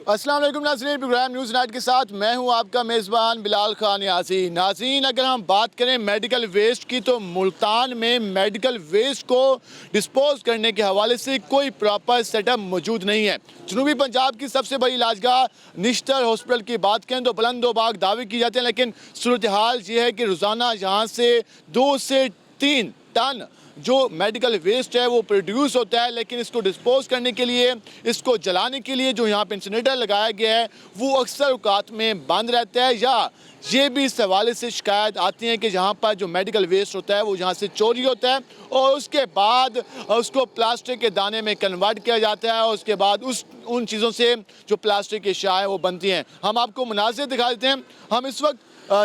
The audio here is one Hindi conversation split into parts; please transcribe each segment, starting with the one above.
अस्सलाम वालेकुम नाज़रीन, प्रोग्राम न्यूज़ नाइट के साथ मैं हूं आपका मेज़बान बिलाल खान यासीन। नाज़रीन, अगर हम बात करें मेडिकल वेस्ट की तो मुल्तान में मेडिकल वेस्ट को डिस्पोज करने के हवाले से कोई प्रॉपर सेटअप मौजूद नहीं है। जनूबी पंजाब की सबसे बड़ी इलाजगाह निश्तर हॉस्पिटल की बात करें तो बुलंदोबाग दावे की जाते हैं, लेकिन सूरत हाल ये है कि रोज़ाना यहाँ से 2 से 3 टन जो मेडिकल वेस्ट है वो प्रोड्यूस होता है, लेकिन इसको डिस्पोज करने के लिए, इसको जलाने के लिए जो यहाँ पे इंसिनरेटर लगाया गया है वो अक्सर औकात में बंद रहता है, या ये भी इस हवाले से शिकायत आती है कि जहाँ पर जो मेडिकल वेस्ट होता है वो यहाँ से चोरी होता है और उसके बाद उसको प्लास्टिक के दाने में कन्वर्ट किया जाता है और उसके बाद उन चीज़ों से जो प्लास्टिक की अशिया है वो बनती हैं। हम आपको मुनाज़िर दिखा देते हैं। हम इस वक्त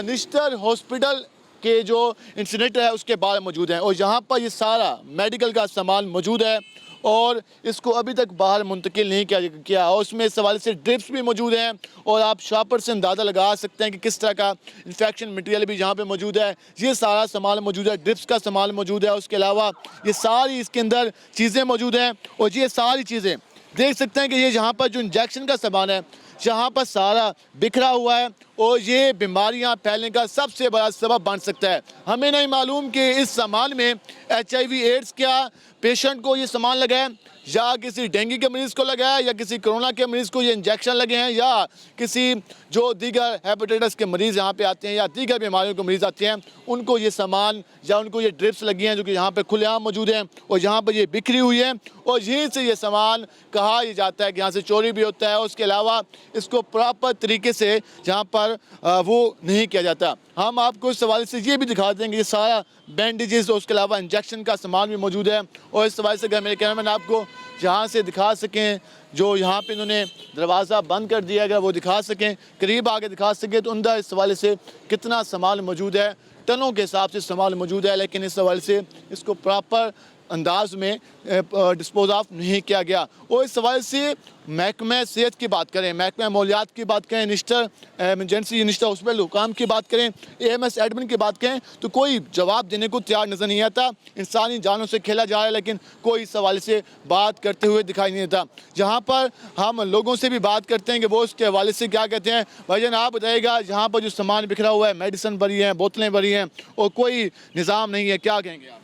निश्तर हॉस्पिटल के जो इंसिनरेटर है उसके बाहर मौजूद हैं और यहाँ पर ये सारा मेडिकल का सामान मौजूद है और इसको अभी तक बाहर मुंतकिल नहीं किया और उसमें इस हवाले से ड्रिप्स भी मौजूद हैं और आप शॉपर से अंदाज़ा लगा सकते हैं कि किस तरह का इन्फेक्शन मटेरियल भी यहाँ पे मौजूद है। ये सारा सामान मौजूद है, ड्रिप्स का सामान मौजूद है, उसके अलावा ये सारी इसके अंदर चीज़ें मौजूद हैं और ये सारी चीज़ें देख सकते हैं कि ये यहाँ पर जो इंजेक्शन का सामान है यहाँ पर सारा बिखरा हुआ है और ये बीमारियां फैलने का सबसे बड़ा सबब बन सकता है। हमें नहीं मालूम कि इस सामान में HIV एड्स क्या पेशेंट को ये सामान लगा है या किसी डेंगू के मरीज़ को लगा है या किसी कोरोना के मरीज़ को ये इंजेक्शन लगे हैं या किसी जो दीगर हेपेटाइटिस के मरीज़ यहाँ पे आते हैं या दीगर बीमारियों के मरीज़ आते हैं उनको ये सामान या उनको ये ड्रिप्स लगी हैं जो कि यहाँ पे खुलेआम मौजूद हैं और यहाँ पर ये बिखरी हुई है और यहीं से ये सामान कहा यह जाता है कि यहाँ से चोरी भी होता है। उसके अलावा इसको प्रॉपर तरीके से यहाँ पर वो नहीं किया जाता। हम आपको इस हवाले से ये भी दिखा देंगे, ये सारा बैंडेजेस और उसके अलावा इंजेक्शन का सामान भी मौजूद है और इस हवाले से अगर मेरे कैमरामैन आपको जहाँ से दिखा सकें, जो यहाँ पे इन्होंने दरवाज़ा बंद कर दिया, अगर वो दिखा सकें, करीब आगे दिखा सकें तो अंदर इस हवाले से कितना सामान मौजूद है, टनों के हिसाब से सामान मौजूद है, लेकिन इस हवाले से इसको प्रॉपर अंदाज में डिस्पोज ऑफ नहीं किया गया। और इस हवाले से महकमा सेहत की बात करें, महकमा मौलियात की बात करें, निश्तर एमरजेंसी निश्तर हॉस्पिटल हुकाम की बात करें, AMS एडमिन की बात करें तो कोई जवाब देने को तैयार नज़र नहीं आता। इंसानी जानों से खेला जा रहा है लेकिन कोई इस हवाले से बात करते हुए दिखाई नहीं देता। जहाँ पर हम लोगों से भी बात करते हैं कि वो उसके हवाले से क्या कहते हैं। भाईजान आप बताइएगा, यहाँ पर जो सामान बिखरा हुआ है, मेडिसिन भरी हैं, बोतलें भरी हैं और कोई निज़ाम नहीं है, क्या कहेंगे आप?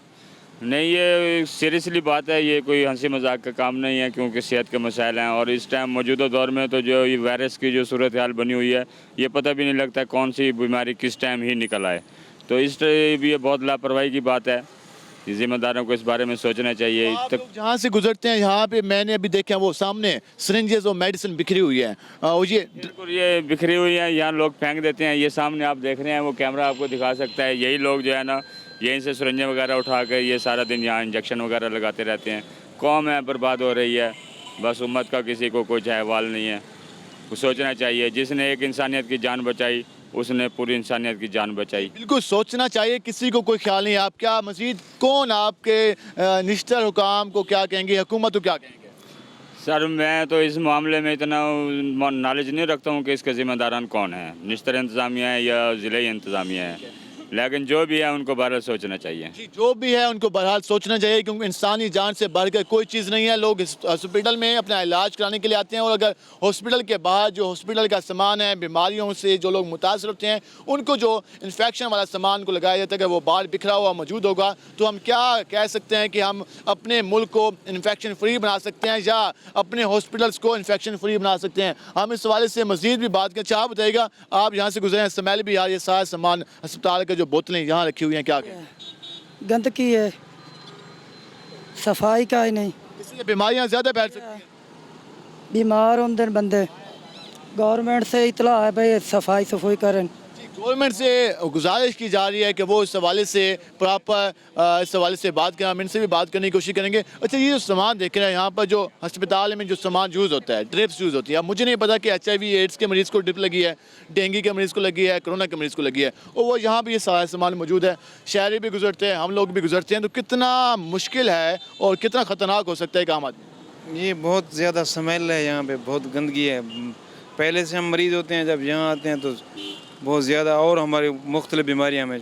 नहीं, ये सीरियसली बात है, ये कोई हंसी मजाक का काम नहीं है क्योंकि सेहत के मसाइल हैं और इस टाइम मौजूदा दौर में तो जो ये वायरस की जो सूरत हाल बनी हुई है ये पता भी नहीं लगता कौन सी बीमारी किस टाइम ही निकल आए, तो इस भी ये बहुत लापरवाही की बात है। जिम्मेदारों को इस बारे में सोचना चाहिए। तक जहाँ से गुजरते हैं यहाँ पे मैंने अभी देखा वो सामने सिरिंजेस और मेडिसिन बिखरी हुई है और ये बिल्कुल ये बिखरी हुई है, यहाँ लोग फेंक देते हैं। ये सामने आप देख रहे हैं, वो कैमरा आपको दिखा सकता है, यही लोग जो है ना यहीं से सिरिंजें वगैरह उठा कर ये सारा दिन यहाँ इंजेक्शन वगैरह लगाते रहते हैं। कौम है बर्बाद हो रही है, बस उम्मत का किसी को कुछ अहवाल नहीं है। कुछ सोचना चाहिए, जिसने एक इंसानियत की जान बचाई उसने पूरी इंसानियत की जान बचाई। बिल्कुल सोचना चाहिए, किसी को कोई ख्याल नहीं है। आप क्या मजीद कौन आपके निश्तर हुकाम को क्या कहेंगे, हुकूमत को क्या कहेंगे? सर मैं तो इस मामले में इतना नॉलेज नहीं रखता हूँ कि इसके ज़िम्मेदारान कौन है, निश्तर इंतज़ामिया है या ज़िले इंतज़ामिया है, लेकिन जो भी है उनको बहरहाल सोचना चाहिए। जी, जो भी है उनको बहरहाल सोचना चाहिए क्योंकि इंसानी जान से बढ़कर कोई चीज़ नहीं है। लोग इस हॉस्पिटल में अपना इलाज कराने के लिए आते हैं और अगर हॉस्पिटल के बाहर जो हॉस्पिटल का सामान है, बीमारियों से जो लोग मुतासर होते हैं उनको जो इन्फेक्शन वाला सामान को लगाया जाता है, अगर वो बाहर बिखरा हुआ मौजूद होगा तो हम क्या कह सकते हैं कि हम अपने मुल्क को इन्फेक्शन फ्री बना सकते हैं या अपने हॉस्पिटल्स को इन्फेक्शन फ्री बना सकते हैं। हम इस हवाले से मज़ीद भी बात करें। चाह बताइएगा, आप यहाँ से गुजरे हैं, स्मेल भी यार, ये सारा सामान अस्पताल का जो बोतलें यहाँ रखी हुई हैं, क्या कहें? गंदगी है, सफाई का ही नहीं, इसलिए बीमारियाँ ज़्यादा फैल सकती हैं। बीमार होंगे बंदे। गवर्नमेंट से इतला है भाई सफाई सफाई करें। गवर्नमेंट से गुजारिश की जा रही है कि वो इस हवाले से प्रॉपर इस हवाले से बात करें, हम इनसे भी बात करने की कोशिश करेंगे। अच्छा, ये जो सामान देख रहे हैं यहाँ पर, जो अस्पताल में जो सामान यूज़ होता है, ड्रिप्स यूज़ होती है, अब मुझे नहीं पता कि HIV एड्स के मरीज़ को ड्रिप लगी है, डेंगू के मरीज़ को लगी है, कोरोना के मरीज़ को लगी है और वो यहाँ पर ये सारा सामान मौजूद है। शहरी भी गुजरते हैं, हम लोग भी गुजरते हैं, तो कितना मुश्किल है और कितना ख़तरनाक हो सकता है काम आदमी? ये बहुत ज़्यादा स्मेल है, यहाँ पे बहुत गंदगी है। पहले से हम मरीज़ होते हैं, जब यहाँ आते हैं तो बहुत ज़्यादा और हमारी मुख्तलिफ बीमारियाँ हमें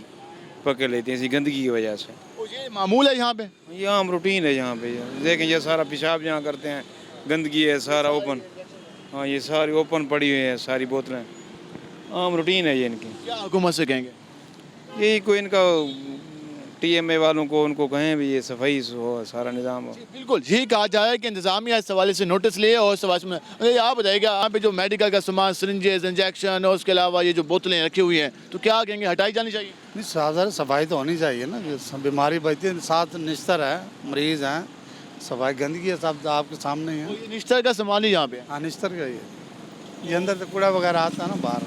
पकड़ लेती हैं इसी गंदगी की वजह से। और ये मामूल है यहाँ पे? यहाँ हम रूटीन है यहाँ पे। देखें ये सारा पेशाब यहाँ करते हैं, गंदगी है सारा ओपन। हाँ ये सारी ओपन पड़ी हुई है सारी बोतलें, आम रूटीन है ये इनकी। क्या हुकूमत से कहेंगे? यही कोई इनका टीएमए वालों को उनको कहें भी ये सफाई से हो, सारा निज़ाम हो। बिल्कुल यही कहा जा रहा है कि इंतजामिया इस हवाले से नोटिस लिए और इस हवाले में अरे आप बताइएगा यहाँ पे जो मेडिकल का सामान, सिरिंजेस, इंजेक्शन और उसके अलावा ये जो बोतलें रखी हुई हैं, तो क्या कहेंगे हटाई जानी चाहिए? नहीं साधारण सफाई तो होनी चाहिए ना, जो बीमारी बढ़ती है, साथ निस्तर है, मरीज हैं, सफाई गंदगी है, सब आपके सामने ही तो है। ये निश्तर का सामान ही यहाँ पे है, हाँ निस्तर का ये अंदर से कूड़ा वगैरह आता है ना बाहर,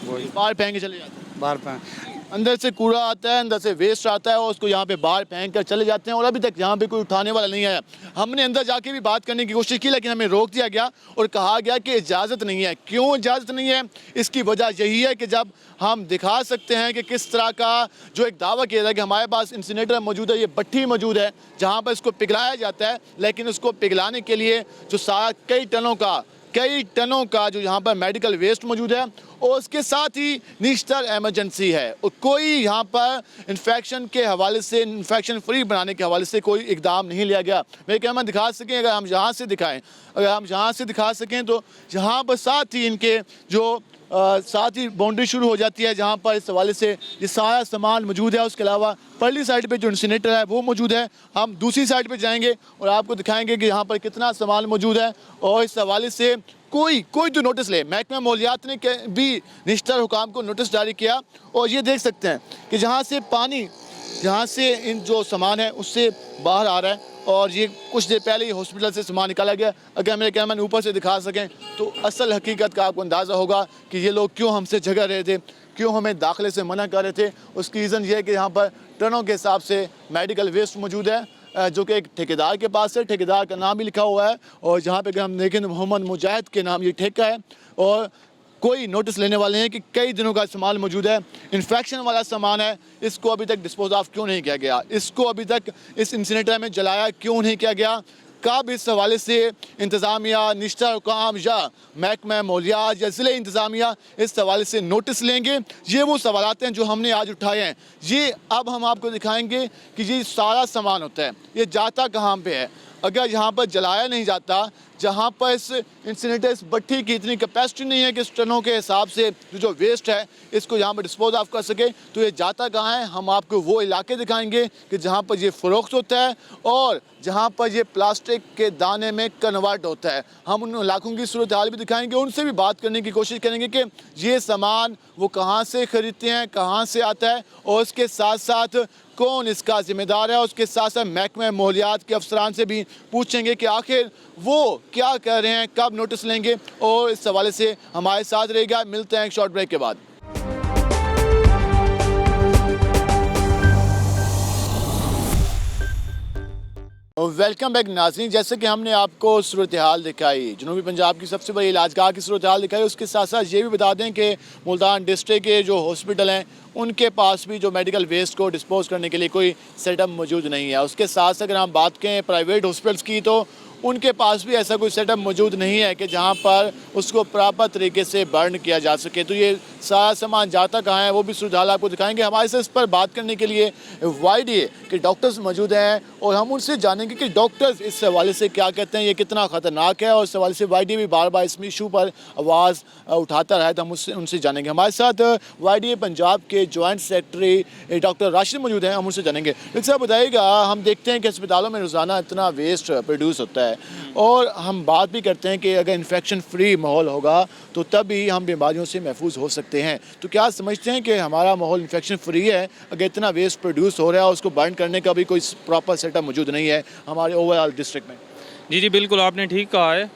वही बाहर फेंक के चले जाते हैं। बाहर पे अंदर से कूड़ा आता है, अंदर से वेस्ट आता है और उसको यहाँ पे बाहर फेंक कर चले जाते हैं और अभी तक यहाँ पे कोई उठाने वाला नहीं आया। हमने अंदर जाके भी बात करने की कोशिश की लेकिन हमें रोक दिया गया और कहा गया कि इजाज़त नहीं है। क्यों इजाज़त नहीं है? इसकी वजह यही है कि जब हम दिखा सकते हैं कि किस तरह का जो एक दावा किया था कि हमारे पास इंसिनेटर मौजूद है, ये भट्ठी मौजूद है जहाँ पर इसको पिघलाया जाता है, लेकिन उसको पिघलाने के लिए जो सारा कई टनों का जो यहाँ पर मेडिकल वेस्ट मौजूद है और उसके साथ ही निश्तर इमरजेंसी है और कोई यहाँ पर इन्फेक्शन के हवाले से, इन्फेक्शन फ्री बनाने के हवाले से कोई इकदाम नहीं लिया गया। मैं क्या हम दिखा सकें, अगर हम यहाँ से दिखा सकें तो यहाँ पर साथ ही इनके जो साथ ही बाउंड्री शुरू हो जाती है जहाँ पर इस हवाले से ये सारा सामान मौजूद है। उसके अलावा परली साइड पे जो इंसिनेटर है वो मौजूद है। हम दूसरी साइड पे जाएंगे और आपको दिखाएंगे कि यहाँ पर कितना सामान मौजूद है और इस हवाले से कोई तो नोटिस ले। महकमा मालियात ने भी निश्तर हुकाम को नोटिस जारी किया और ये देख सकते हैं कि जहाँ से इन जो सामान है उससे बाहर आ रहा है और ये कुछ देर पहले ही हॉस्पिटल से सामान निकाला गया। अगर मेरे कैमरा ऊपर से दिखा सकें तो असल हकीकत का आपको अंदाज़ा होगा कि ये लोग क्यों हमसे झगड़ रहे थे, क्यों हमें दाखिले से मना कर रहे थे। उसकी रीज़न ये है कि यहाँ पर टनों के हिसाब से मेडिकल वेस्ट मौजूद है जो कि एक ठेकेदार के पास है। ठेकेदार का नाम भी लिखा हुआ है और जहाँ पे अगर हम देखें तो मोहम्मद मुजाहिद के नाम ये ठेका है और कोई नोटिस लेने वाले हैं कि कई दिनों का सामान मौजूद है, इन्फेक्शन वाला सामान है, इसको अभी तक डिस्पोज ऑफ क्यों नहीं किया गया, इसको अभी तक इस इंसिनेटर में जलाया क्यों नहीं किया गया। कब इस हवाले से इंतज़ामिया, निश्तर हुकाम या महकमा मालियात या ज़िले इंतज़ामिया इस हवाले से नोटिस लेंगे, ये वो सवालात हैं जो हमने आज उठाए हैं। ये अब हम आपको दिखाएंगे कि ये सारा सामान होता है, ये जाता कहाँ पे है। अगर यहाँ पर जलाया नहीं जाता, जहाँ पर इस इंसिनेटर, इस भट्ठी की इतनी कैपेसिटी नहीं है कि इस टनों के हिसाब से जो वेस्ट है इसको यहाँ पर डिस्पोज ऑफ कर सके, तो ये जाता कहाँ है। हम आपको वो इलाके दिखाएंगे कि जहाँ पर ये फ़रोख्त होता है और जहाँ पर ये प्लास्टिक के दाने में कन्वर्ट होता है। हम उन इलाकों की सूरत हाल भी दिखाएंगे, उनसे भी बात करने की कोशिश करेंगे कि ये सामान वो कहाँ से ख़रीदते हैं, कहाँ से आता है और उसके साथ साथ कौन इसका ज़िम्मेदार है। उसके साथ साथ महकमा मालियात के अफसरान से भी पूछेंगे कि आखिर वो क्या कर रहे हैं, कब नोटिस लेंगे और इस हवाले से हमारे साथ रहेगा। मिलते हैं एक शॉर्ट ब्रेक के बाद। वेलकम बैक नाज़रीन। जैसे कि हमने आपको सूरत हाल दिखाई, जनूबी पंजाब की सबसे बड़ी इलाजगाह की सूरत हाल दिखाई, उसके साथ साथ ये भी बता दें कि मुल्तान डिस्ट्रिक्ट के जो हॉस्पिटल हैं उनके पास भी जो मेडिकल वेस्ट को डिस्पोज करने के लिए कोई सेटअप मौजूद नहीं है। उसके साथ साथ अगर हम बात करें प्राइवेट हॉस्पिटल्स की तो उनके पास भी ऐसा कोई सेटअप मौजूद नहीं है कि जहां पर उसको प्रॉपर तरीके से बर्न किया जा सके। तो ये सारा सामान जाता कहाँ है वो भी सूरत हाल आपको दिखाएंगे। हमारे से इस पर बात करने के लिए YDA के डॉक्टर्स मौजूद हैं और हम उनसे जानेंगे कि डॉक्टर्स इस हवाले से क्या कहते हैं, ये कितना ख़तरनाक है। और इस हवाले से YDA भी बार बार इस इशू पर आवाज़ उठाता रहा है, तो हम उनसे जानेंगे। हमारे साथ YDA पंजाब के जॉइंट सेक्रेटरी डॉक्टर राशिद मौजूद हैं, हम उनसे जानेंगे। डॉक्टर साहब बताइएगा, हम देखते हैं कि अस्पतालों में रोज़ाना इतना वेस्ट प्रोड्यूस होता है और हम बात भी करते हैं कि अगर इन्फेक्शन फ्री माहौल होगा तो तभी हम बीमारियों से महफूज हो सकते हैं। तो क्या समझते हैं कि हमारा माहौल इन्फेक्शन फ्री है? अगर इतना वेस्ट प्रोड्यूस हो रहा है और उसको बर्न करने का भी कोई प्रॉपर सेटअप मौजूद नहीं है हमारे ओवरऑल डिस्ट्रिक्ट में? जी बिल्कुल, आपने ठीक कहा है।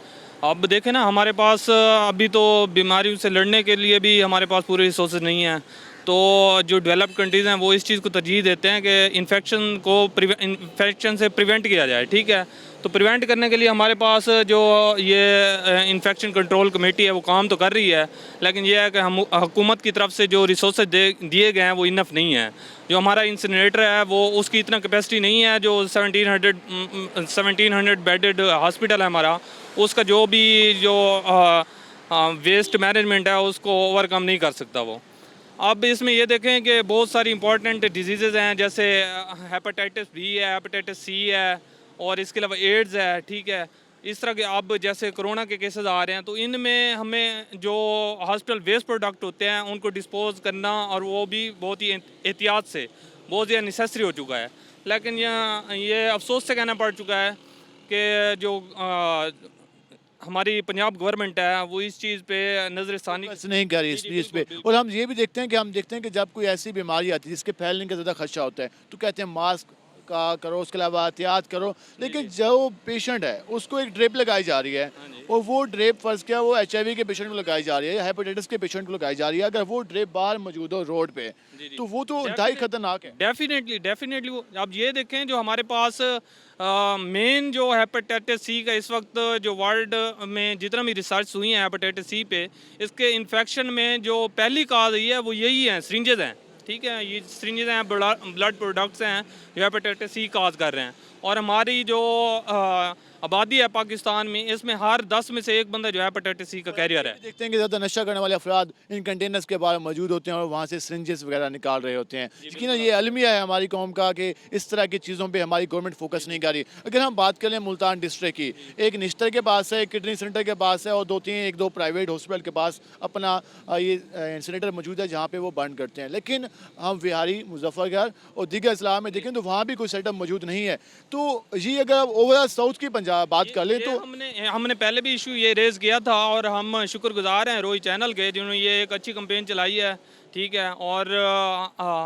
अब देखें ना, हमारे पास अभी तो बीमारियों से लड़ने के लिए भी हमारे पास पूरे रिसोर्सेज नहीं हैं। तो जो डेवलप्ड कंट्रीज़ हैं वो इस चीज़ को तरजीह देते हैं कि इन्फेक्शन से प्रिवेंट किया जाए। ठीक है, तो प्रिवेंट करने के लिए हमारे पास जो ये इन्फेक्शन कंट्रोल कमेटी है वो काम तो कर रही है, लेकिन ये है कि हम हुकूमत की तरफ से जो रिसोर्सेज दिए गए हैं वो इनफ नहीं है। जो हमारा इंसिनरेटर है वो उसकी इतना कैपेसिटी नहीं है। जो 1700 बेडेड हॉस्पिटल है हमारा, उसका जो भी जो वेस्ट मैनेजमेंट है उसको ओवरकम नहीं कर सकता वो। अब इसमें ये देखें कि बहुत सारी इंपॉर्टेंट डिजीज़ हैं, जैसे हेपेटाइटिस B है, हेपेटाइटिस C है और इसके अलावा एड्स है। ठीक है, इस तरह के अब जैसे कोरोना के केसेस आ रहे हैं, तो इनमें हमें जो हॉस्पिटल वेस्ट प्रोडक्ट होते हैं उनको डिस्पोज करना, और वो भी बहुत ही एहतियात से बहुत ज़्यादा नेसेसरी हो चुका है। लेकिन ये अफसोस से कहना पड़ चुका है कि जो हमारी पंजाब गवर्नमेंट है वो इस चीज़ पे नज़रसानी बस नहीं कर रही इस चीज़ पे। और हम ये भी देखते हैं कि जब कोई ऐसी बीमारी आती है जिसके फैलने का ज़्यादा खदशा होता है, तो कहते हैं मास्क का करो, उसके अलावा एहतियात करो, लेकिन जो पेशेंट है उसको एक ड्रिप लगाई जा रही है, और वो ड्रिप फर्ज क्या वो HIV के पेशेंट को लगाई जा रही है या हेपेटाइटिस के पेशेंट को लगाई जा रही है। अगर वो ड्रिप बाहर मौजूद हो रोड पे, तो वो तो इंतहाई खतरनाक है। डेफिनेटली वो आप ये देखें, जो हमारे पास मेन जो हेपेटाइटिस सी का इस वक्त जो वर्ल्ड में जितना भी रिसर्च हुई है हेपेटाइटिस सी पे, इसके इन्फेक्शन में जो पहली काज रही है वो यही है, सिरिंजेस हैं। ठीक है, ये सिरिंजेस हैं, ब्लड प्रोडक्ट्स हैं जो हेपेटाइटिस सी काज कर रहे हैं। और हमारी जो आबादी है पाकिस्तान में, इसमें हर 10 में से एक बंदा जो हेपेटाइटिस सी का कैरियर है। देखते हैं कि ज़्यादा नशा करने वाले अफराद इन कंटेनर्स के बाहर मौजूद होते हैं और वहाँ से सिरिंजेस वगैरह निकाल रहे होते हैं। यकीन ये अलमिया है हमारी कौम का कि इस तरह की चीज़ों पे हमारी गवर्नमेंट फोकस नहीं कर रही। अगर हम बात करें मुल्तान डिस्ट्रिक्ट की, एक निश्तर के पास है, एक किडनी सेंटर के पास है, और एक दो प्राइवेट हॉस्पिटल के पास अपना ये इंसिनेटर मौजूद है जहाँ पर वो बर्न करते हैं। लेकिन हम विहारी, मुजफ्फरगढ़ और दीगर इस्लाम में देखें तो वहाँ भी कोई सेटअप मौजूद नहीं है। तो ये अगर ओवरऑल साउथ की पंजाब बात कर लें तो हमने पहले भी इशू ये रेज़ किया था, और हम शुक्रगुजार हैं रोई चैनल के जिन्होंने ये एक अच्छी कंपेन चलाई है। ठीक है, और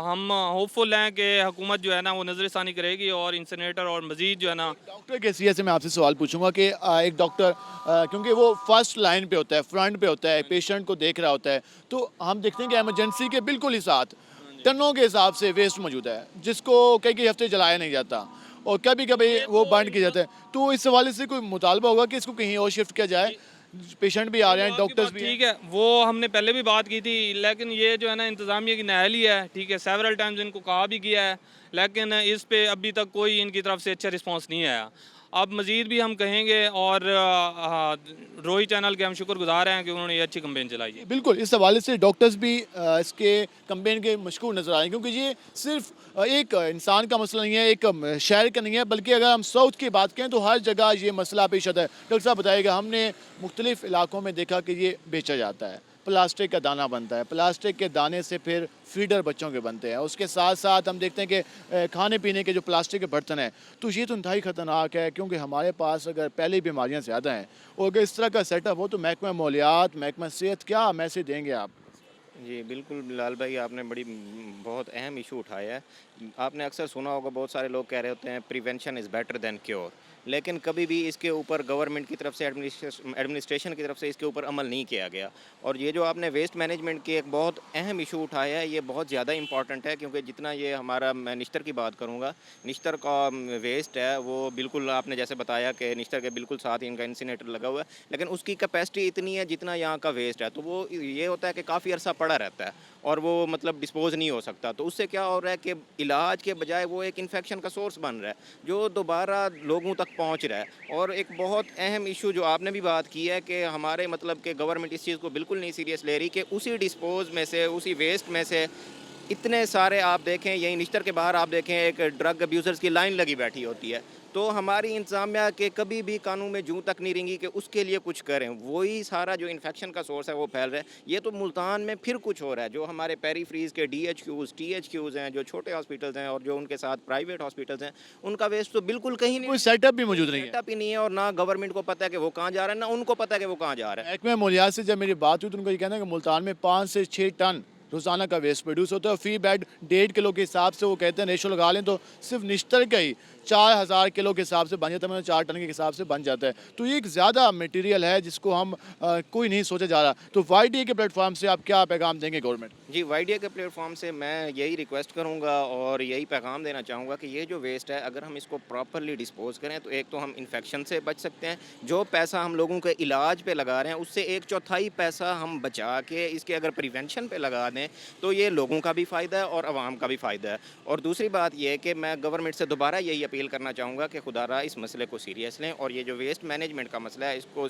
हम होपफुल हैं कि हुकूमत जो है ना वो नज़रसानी करेगी और इंसिनेटर और मज़ीद जो है ना। डॉक्टर के सीए से मैं आपसे सवाल पूछूंगा कि एक डॉक्टर क्योंकि वो फर्स्ट लाइन पे होता है, फ्रंट पे होता है, पेशेंट को देख रहा होता है, तो हम देखते हैं कि इमरजेंसी के बिल्कुल ही साथ टनों के हिसाब से वेस्ट मौजूद है जिसको कई हफ्ते जलाया नहीं जाता और कभी कभी वो बंद किया जाता है। तो इस हवाले से कोई मुतालबा होगा कि इसको कहीं और शिफ्ट किया जाए? पेशेंट भी आ रहे हैं, डॉक्टर्स भी। ठीक है, वो हमने पहले भी बात की थी, लेकिन ये जो है ना इंतज़ामिया की नाअहली है। ठीक है, सेवरल टाइम्स इनको कहा भी किया है, लेकिन इस पे अभी तक कोई इनकी तरफ से अच्छा रिस्पांस नहीं आया। अब मज़ीद भी हम कहेंगे, और रोही चैनल के हम शुक्रगुजार हैं कि उन्होंने ये अच्छी कंपेन चलाई है। बिल्कुल, इस हवाले से डॉक्टर्स भी इसके कंपेन के मशहूर नज़र आए हैं, क्योंकि ये सिर्फ एक इंसान का मसला नहीं है, एक शहर का नहीं है, बल्कि अगर हम साउथ की बात करें तो हर जगह ये मसला पेश आता है। डॉक्टर साहब बताइएगा, हमने मुख्तलिफ इलाकों में देखा कि ये बेचा जाता है, प्लास्टिक का दाना बनता है, प्लास्टिक के दाने से फिर फीडर बच्चों के बनते हैं, उसके साथ साथ हम देखते हैं कि खाने पीने के जो प्लास्टिक के बर्तन हैं, तो ये तो इंतहाई ख़तरनाक है, क्योंकि हमारे पास अगर पहले बीमारियां ज़्यादा हैं और अगर इस तरह का सेटअप हो तो महकमा मौलियात, महकमा सेहत क्या मैसेज देंगे आप? जी बिल्कुल बिलाल भाई, आपने बहुत अहम इशू उठाया है। आपने अक्सर सुना होगा, बहुत सारे लोग कह रहे होते हैं prevention is better than cure, लेकिन कभी भी इसके ऊपर गवर्नमेंट की तरफ से, एडमिनिस्ट्रेशन की तरफ से इसके ऊपर अमल नहीं किया गया। और ये जो आपने वेस्ट मैनेजमेंट के एक बहुत अहम इशू उठाया है, ये बहुत ज़्यादा इंपॉर्टेंट है, क्योंकि जितना ये हमारा, मैं निश्तर की बात करूँगा, निश्तर का वेस्ट है वो बिल्कुल आपने जैसे बताया कि निश्तर के बिल्कुल साथ इनका इंसिनेटर लगा हुआ है, लेकिन उसकी कैपेसिटी इतनी है जितना यहाँ का वेस्ट है, तो वो ये होता है कि काफ़ी अर्सा पड़ा रहता है और वो मतलब डिस्पोज नहीं हो सकता। तो उससे क्या हो रहा है कि इलाज के बजाय वो एक इन्फेक्शन का सोर्स बन रहा है जो दोबारा लोगों तक पहुंच रहा है। और एक बहुत अहम इशू जो आपने भी बात की है कि हमारे मतलब कि गवर्नमेंट इस चीज़ को बिल्कुल नहीं सीरियस ले रही कि उसी डिस्पोज में से, उसी वेस्ट में से इतने सारे, आप देखें यही निश्तर के बाहर आप देखें एक ड्रग अब्यूज़र्स की लाइन लगी बैठी होती है। तो हमारी इंतजामिया के कभी भी कानून में जूं तक नहीं रहेंगी कि उसके लिए कुछ करें, वही सारा जो इन्फेक्शन का सोर्स है वो फैल रहा है। ये तो मुल्तान में फिर कुछ हो रहा है, जो हमारे पेरीफ्रीज के DHQs, THQs हैं, जो छोटे हॉस्पिटल्स हैं और जो उनके साथ प्राइवेट हॉस्पिटल्स हैं, उनका वेस्ट तो बिल्कुल कहीं नहीं, कोई सेटअप भी मौजूद नहीं है, सेटअप ही नहीं है, और ना गवर्नमेंट को पता है कि वो कहाँ जा रहा है, ना उनको पता है कि वो कहाँ जा रहा है। महकमा मौलियात से जब मेरी बात हुई तो उनको ये कहना है कि मुल्तान में 5 से 6 टन रोज़ाना का वेस्ट प्रोड्यूस होता है, फी बेड 1.5 किलो के हिसाब से वो कहते हैं रेशो लगा लें तो सिर्फ निश्तर का ही 4000 किलो के हिसाब से बन जाता है, मतलब 4 टन के हिसाब से बन जाता है। तो ये एक ज़्यादा मटेरियल है जिसको हम कोई नहीं सोचा जा रहा। तो YDA के प्लेटफॉर्म से आप क्या पैगाम देंगे गवर्नमेंट? जी, YDA के प्लेटफॉर्म से मैं यही रिक्वेस्ट करूंगा और यही पैगाम देना चाहूँगा कि ये जो वेस्ट है, अगर हम इसको प्रॉपरली डिस्पोज करें तो एक तो हम इन्फेक्शन से बच सकते हैं, जो पैसा हम लोगों के इलाज पे लगा रहे हैं उससे 1/4 पैसा हम बचा के इसके अगर प्रिवेंशन पे लगा दें तो ये लोगों का भी फ़ायदा है और आवाम का भी फ़ायदा है। और दूसरी बात ये है कि मैं गवर्नमेंट से दोबारा यही अपील करना चाहूँगा कि खुदारा इस मसले को सीरियस लें और ये जो वेस्ट मैनेजमेंट का मसला है इसको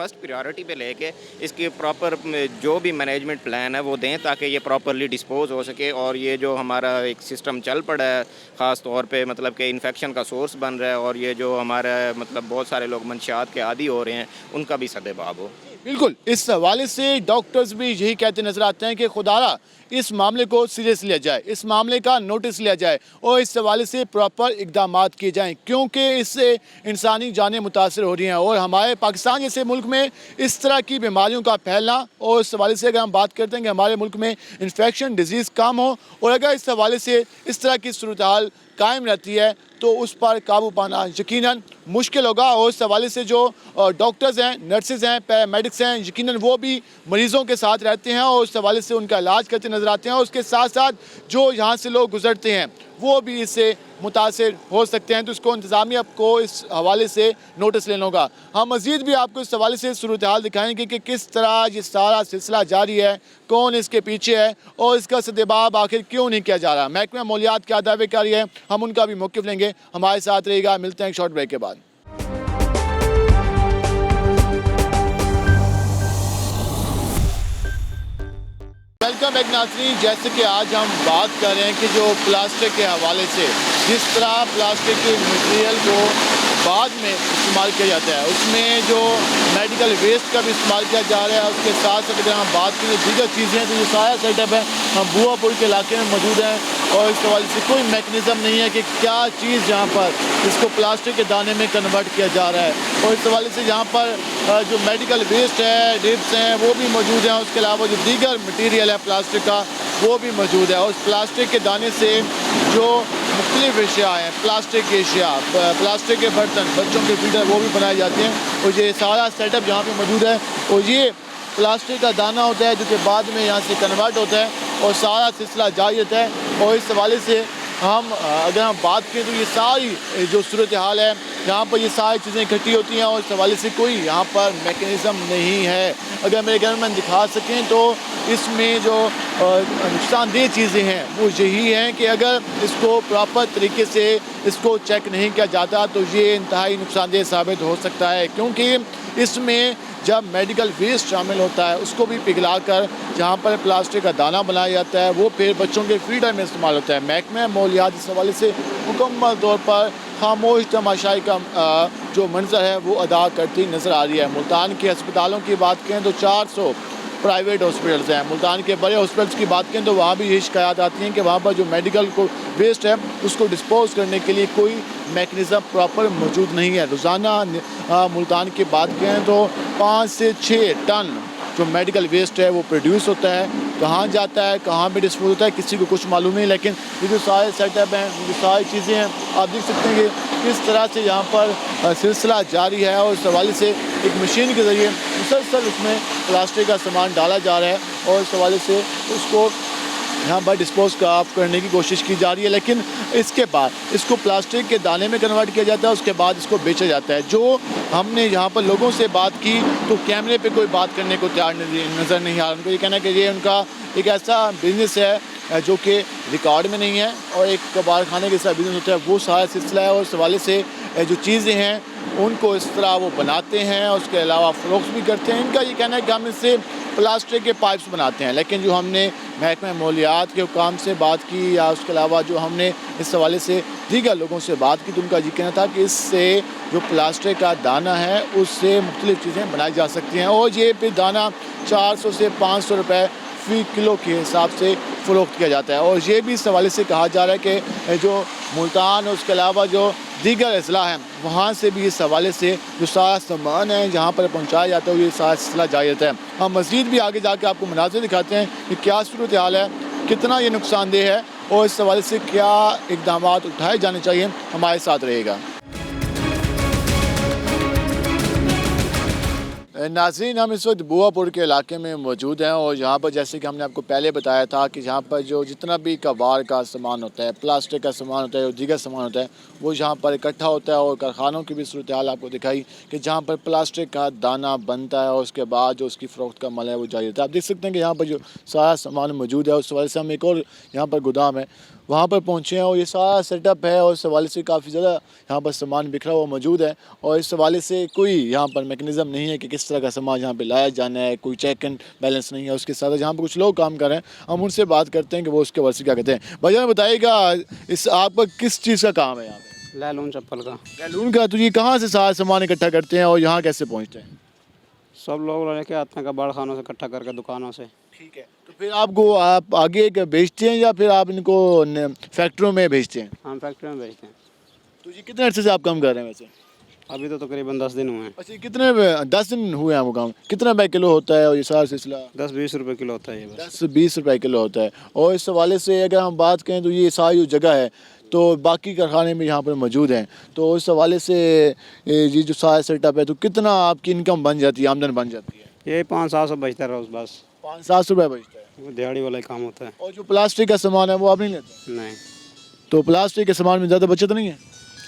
फर्स्ट प्रायोरिटी पे लेके इसकी प्रॉपर जो भी मैनेजमेंट प्लान है वो दें ताकि ये प्रॉपरली डिस्पोज हो सके। और ये जो हमारा एक सिस्टम चल पड़ा है ख़ास तौर पे मतलब कि इन्फेक्शन का सोर्स बन रहा है और ये जो हमारा मतलब बहुत सारे लोग मंशियात के आदी हो रहे हैं उनका भी सद्भाव हो। बिल्कुल, इस हवाले से डॉक्टर्स भी यही कहते नजर आते हैं कि खुदारा इस मामले को सीरियस लिया जाए, इस मामले का नोटिस लिया जाए और इस हवाले से प्रॉपर इकदाम किए जाएं, क्योंकि इससे इंसानी जानें मुतासर हो रही हैं। और हमारे पाकिस्तान जैसे मुल्क में इस तरह की बीमारियों का फैलना, और इस हवाले से अगर हम बात करते हैं कि हमारे मुल्क में इन्फेक्शन डिजीज़ कम हो और अगर इस हवाले से इस तरह की सूरत हाल कायम रहती है तो उस पर काबू पाना यकीनन मुश्किल होगा। और इस हवाले से जो डॉक्टर्स हैं, नर्सेज हैं, पैरामेडिक्स हैं, यकीनन वो भी मरीज़ों के साथ रहते हैं और उस हवाले से उनका इलाज करते नज़र आते हैं और उसके साथ साथ जो यहाँ से लोग गुजरते हैं वो भी इससे मुतासिर हो सकते हैं। तो इसको इंतज़ामिया को इस हवाले से नोटिस लेना होगा। हम मज़ीद भी आपको इस हवाले से सूरत हाल दिखाएंगे कि किस तरह ये सारा सिलसिला जारी है, कौन इसके पीछे है और इसका सद्भाव आखिर क्यों नहीं किया जा रहा। महकमा मालियात क्या दावेकारी है, हम उनका भी मौक़िफ़ लेंगे। हमारे साथ रहेगा, मिलते हैं एक शॉर्ट ब्रेक के बाद। वेलकम बैक नाज़रीन। जैसे कि आज हम बात कर रहे हैं कि जो प्लास्टिक के हवाले से जिस तरह प्लास्टिक के मटेरियल को बाद में इस्तेमाल किया जाता है उसमें जो मेडिकल वेस्ट का भी इस्तेमाल किया जा रहा है, उसके साथ साथ अगर हम बात करें दीगर चीज़ें तो ये सारा सेटअप है हम बुआपुर के इलाके में मौजूद हैं और इस हवाले से कोई मैकेनिज़्म नहीं है कि क्या चीज़ यहाँ पर इसको प्लास्टिक के दाने में कन्वर्ट किया जा रहा है। और इस हवाले से यहाँ पर जो मेडिकल वेस्ट है, डिप्स हैं, वो भी मौजूद हैं। उसके अलावा जो दीगर मटीरियल है प्लास्टिक का वो भी मौजूद है। और उस प्लास्टिक के दाने से जो मुख्तलिफ अशिया हैं, प्लास्टिक के अशिया, प्लास्टिक के बर्तन, बच्चों के फीडर वो भी बनाए जाते हैं। और ये सारा सेटअप यहाँ पे मौजूद है और ये प्लास्टिक का दाना होता है जो कि बाद में यहाँ से कन्वर्ट होता है और सारा सिलसिला जारी रहता है। और इस हवाले से अगर हम बात करें तो ये सारी जो सूरत हाल है यहाँ पर ये सारी चीज़ें इकट्ठी होती हैं और इस हवाले से कोई यहाँ पर मैकेनिज़्म नहीं है। अगर मेरे घर में दिखा सकें तो इसमें जो नुकसानदेह चीज़ें हैं वो यही हैं कि अगर इसको प्रॉपर तरीके से इसको चेक नहीं किया जाता तो ये इंतहाई नुकसानदेह साबित हो सकता है, क्योंकि इसमें जब मेडिकल वेस्ट शामिल होता है उसको भी पिघला कर जहाँ पर प्लास्टिक का दाना बनाया जाता है वो फिर बच्चों के फीडर में इस्तेमाल होता है। महकमा मालियात इस हवाले से मुकम्मल तौर पर खामोश तमाशाई का जो मंजर है वो अदा करती नज़र आ रही है। मुल्तान के अस्पतालों की बात करें तो 400 प्राइवेट हॉस्पिटल्स हैं। मुल्तान के बड़े हॉस्पिटल्स की बात करें तो वहाँ भी यही शिकायत आती हैं कि वहाँ पर जो मेडिकल को वेस्ट है उसको डिस्पोज करने के लिए कोई मैकेनिज़्म प्रॉपर मौजूद नहीं है। रोज़ाना मुल्तान की बात करें तो 5 से 6 टन जो मेडिकल वेस्ट है वो प्रोड्यूस होता है, कहाँ जाता है, कहाँ पे डिस्पोज होता है किसी को कुछ मालूम नहीं। लेकिन ये जो सारे सेटअप हैं, जो सारी चीज़ें हैं, आप देख सकते हैं कि किस तरह से यहाँ पर सिलसिला जारी है और इस हवाले से एक मशीन के ज़रिए मुसलसल उसमें प्लास्टिक का सामान डाला जा रहा है और इस हवाले से उसको यहाँ पर डिस्पोज करने की कोशिश की जा रही है। लेकिन इसके बाद इसको प्लास्टिक के दाने में कन्वर्ट किया जाता है, उसके बाद इसको बेचा जाता है। जो हमने यहाँ पर लोगों से बात की तो कैमरे पे कोई बात करने को तैयार नज़र नहीं आ रहा। उनको ये कहना है कि ये उनका एक ऐसा बिज़नेस है जो कि रिकॉर्ड में नहीं है और एक कबाड़ खाने के साथ बिज़नेस होता है, वो सारा सिलसिला है। और इस हवाले से जो चीज़ें हैं उनको इस तरह वो बनाते हैं और उसके अलावा फ़रोख्त भी करते हैं। इनका ये कहना है कि हम इससे प्लास्टिक के पाइप्स बनाते हैं। लेकिन जो हमने महकमा मालियात के हुकाम से बात की या उसके अलावा जो हमने इस हवाले से दीगर लोगों से बात की तो उनका ये कहना था कि इससे जो प्लास्टिक का दाना है उससे मुख्तलिफ़ चीज़ें बनाई जा सकती हैं और ये फिर दाना 400 से 500 रुपये फ़ी किलो के हिसाब से फ़रोख्त किया जाता है। और ये भी इस हवाले से कहा जा रहा है कि जो मुल्तान और उसके अलावा जो दीगर अजला हैं वहाँ से भी इस हवाले से जो सारा सामान है जहाँ पर पहुँचाया जाता है ये सारा सिलसिला जारी रहता है। हम मज़ीद भी आगे जाके आपको मनाज़िर दिखाते हैं कि क्या सूरत हाल है, कितना ये नुकसानदेह है और इस हवाले से क्या इक़दाम उठाए जाने चाहिए। हमारे साथ रहेगा। नाज़रीन, हम इस वक्त बुआपुर के इलाके में मौजूद हैं और यहाँ पर जैसे कि हमने आपको पहले बताया था कि यहाँ पर जो जितना भी कबाड़ का सामान होता है, प्लास्टिक का सामान होता है और दीगर सामान होता है वो यहाँ पर इकट्ठा होता है। और कारखानों की भी सूरत हाल आपको दिखाई कि जहाँ पर प्लास्टिक का दाना बनता है और उसके बाद जो उसकी फ़रोख्त का अमल है वो जारी रहता है। आप देख सकते हैं कि यहाँ पर जो सारा सामान मौजूद है उस वजह से हम एक और यहाँ पर गोदाम है वहाँ पर पहुँचे हैं और ये सारा सेटअप है और इस हवाले से काफ़ी ज़्यादा यहाँ पर सामान बिखरा हुआ मौजूद है और इस हवाले से कोई यहाँ पर मैकेनिज़्म नहीं है कि किस तरह का सामान यहाँ पे लाया जाना है, कोई चेक एंड बैलेंस नहीं है। उसके साथ जहाँ पर कुछ लोग काम कर रहे हैं, हम उनसे बात करते हैं कि वो उसके हवाले से क्या कहते हैं। भैया बताइएगा, इस आपका किस चीज़ का काम है यहाँ पे? लैलून चप्पल का। बैलून का। तो ये कहाँ से सारा सामान इकट्ठा करते हैं और यहाँ कैसे पहुँचते हैं? सब लोग लेके आते हैं कबाड़ खानों से इकट्ठा करके दुकानों से। ठीक है, तो फिर आप आगे बेचते हैं या फिर आप इनको फैक्ट्रियों में भेजते हैं? हम फैक्ट्री में बेचते हैं। तो ये कितने अर्से से आप काम कर रहे हैं वैसे? अभी तो तकरीबन 10 दिन हुए हैं। अच्छा, कितने 10 दिन हुए हैं वो काम? कितना रुपये किलो होता है और ये सारा सिलसिला? 10-20 रुपए किलो होता है ये बस। 10-20 रुपये किलो होता है। और इस हवाले से अगर हम बात करें तो ये सारी जो जगह है तो बाकी कारखाने में यहाँ पर मौजूद हैं, तो इस हवाले से ये जो सारा सेटअप है तो कितना आपकी इनकम बन जाती है, आमदन बन जाती है? ये 500-700 बचता है रोज बस। 500-700 रुपये बचता है। वो दिहाड़ी वाला ही काम होता है। और जो प्लास्टिक का सामान है वो आप नहीं लेते? नहीं, तो प्लास्टिक के सामान में ज़्यादा बचत नहीं है?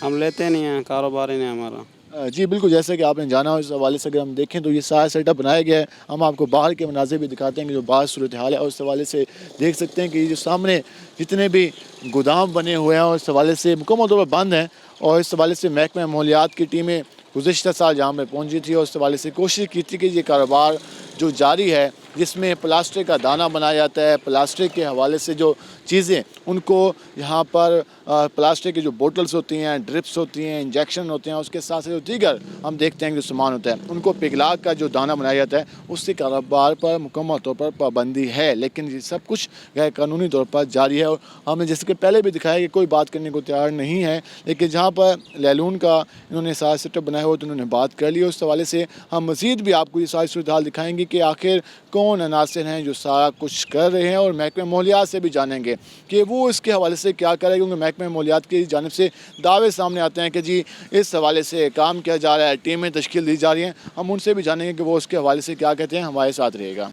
हम लेते नहीं हैं, कारोबार ही नहीं है हमारा। जी बिल्कुल, जैसे कि आपने जाना हो इस हवाले से अगर हम देखें तो ये सारा सेटअप बनाया गया है। हम आपको बाहर के मनाज़िर भी दिखाते हैं कि जो बाहर सूरत हाल है और इस हवाले से देख सकते हैं कि ये जो सामने जितने भी गोदाम बने हुए हैं और इस हवाले से मुकम्मल तौर पर बंद हैं। और इस हवाले से महकमा माहौलियात की टीमें गुज़िश्ता साल जहाँ पर पहुँची थी और इस हवाले से कोशिश की थी कि ये कारोबार जो जारी है जिसमें प्लास्टिक का दाना बनाया जाता है, प्लास्टिक के हवाले से जो चीज़ें उनको यहाँ पर प्लास्टिक की जो बोटल्स होती हैं, ड्रिप्स होती हैं, इंजेक्शन होते हैं, उसके साथ साथ जो दीगर हम देखते हैं कि जो सामान होता है उनको पिघला का जो दाना बनाया जाता है उससे कारोबार पर मुकम्मल तौर पर पाबंदी है। लेकिन ये सब कुछ गैर कानूनी तौर पर जारी है और हमने जैसे कि पहले भी दिखाया कि कोई बात करने को तैयार नहीं है। लेकिन जहाँ पर लैलून का इन्होंने सारा सेटअप बनाया हुआ तो उन्होंने बात कर ली। उस हवाले से हम मज़ीद भी आपको ये सारी सूरत हाल दिखाएँगे कि आखिर कौन अनासर हैं जो सारा कुछ कर रहे हैं और महकमा माहौलियात से भी जानेंगे कि वो इसके हवाले से क्या करें, क्योंकि महकमा माहौलियात की जानिब से दावे सामने आते हैं कि जी इस हवाले से काम किया जा रहा है, टीमें तश्कील दी जा रही हैं। हम उनसे भी जानेंगे कि वो उसके हवाले से क्या कहते हैं। हमारे साथ रहेगा।